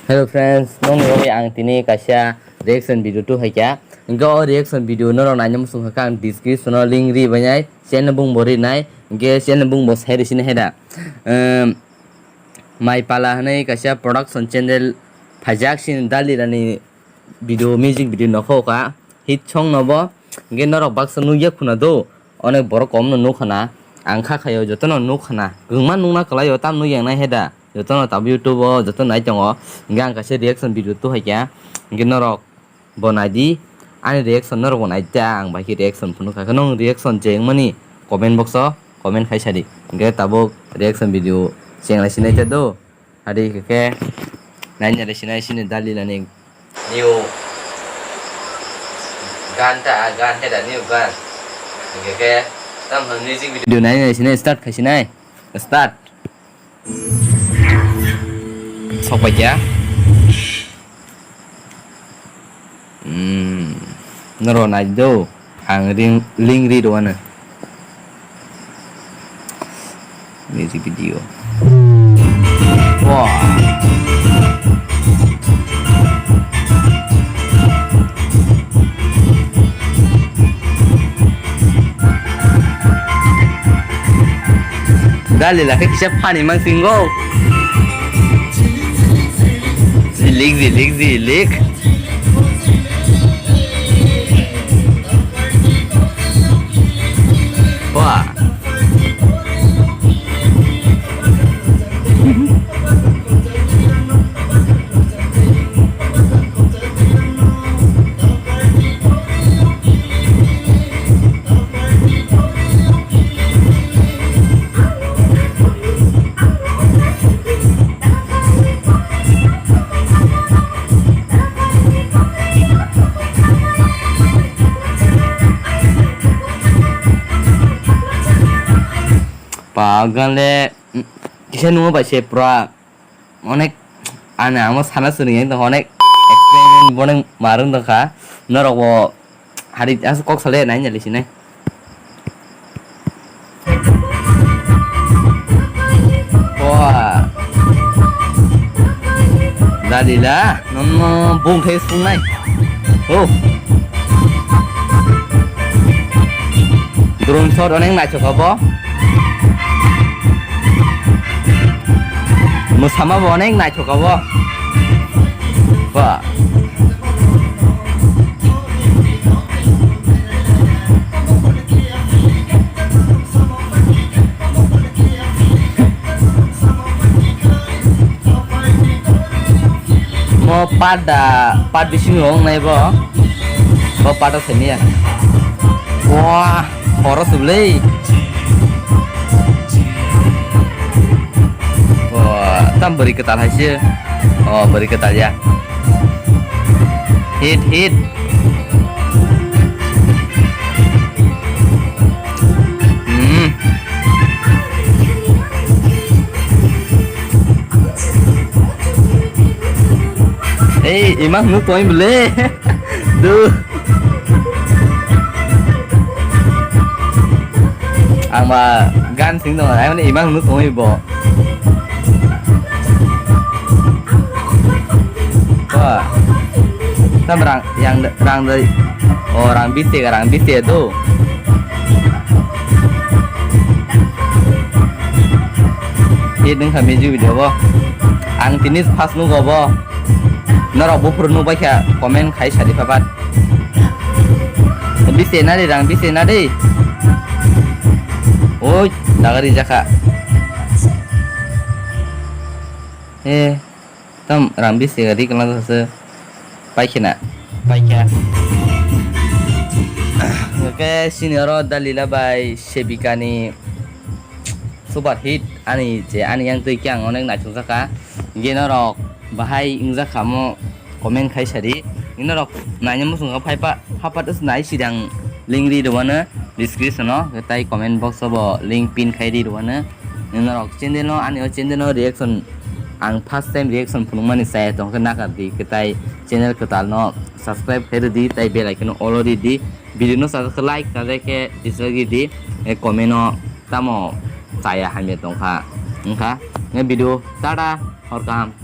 Hello friends, nong ni ang tini kasya reaction video tu haja. Engkau reaction video nong nanya musuh hakang description link ri banyai. Channel bung bori nai, engkau channel bung bos hari sini heda. Mai pala hanai kasya production channel pajak sin dali rani video music video noko ka hit chong nobo. Engkau norok baksa nuya kuna do. Onek borok kom no nukana. Angka kayo joto no nukana. Gungman nuna kalayo tam nu yang nai heda. Jotono tab YouTube jotono nai chongo ngang kashe reaction video tu haja ngi norok bonadi ani reaction norok bonai ta ang baki reaction phunu ka kanong reaction jeng mani comment box comment khai sadi nge tabok reaction video jeng la sinai ta do adi ke nanya le sinai sini dalil ani new gan heda new gan nge ke tam music video nanya sinai start khai sinai start sok baca nero najo ang link ri doana music video wah dale la que se pani mang singo zilik wah পাগলে কিসে নুমো পাইছে পুরা অনেক আনে আমার সানা শুনি তো অনেক এক্সপেরিমেন্ট বনে মারুন দেখা নরক হারি আস কক সালে নাই জালিছি নাই wah dalila nono bung thế xuống này drone shot অনেক নাচো খাবো Musama bonek naik coba bo, wah, mau pad bising ngong naik bo, pada sini ya, wah, horor sebeli. Tam beri ketal hasil beri ketal ya hit emang nu toin beli tuh ama gan sing dong ai mana emang nu toin bo tam rang dari orang bisi itu ini kami juga video bo ang tinis pas nu gobo norok bufur nu baca komen kai sari papat bisi nadi oh dagari jaka tam rang bisi gadi kenal se Baiknya. Oke, senior dalila by Shebikani super hit ani yang tuh yang onek nak cungsa ka, gino rok bahai ingza kamu komen kai sari, gino rok nanya musuh ngapai pak, apa tuh nai sidang link di mana description no, kita komen box bo link pin kai di mana, gino rok channel no ani channel no reaction ang first time reaction phunumani sai tong kana ka di ketai channel ketal no subscribe khair di tai bell icon already di video no subscribe like ta ke dislike di comment no tamo saya hamya tong kha ngka nge video tada horkam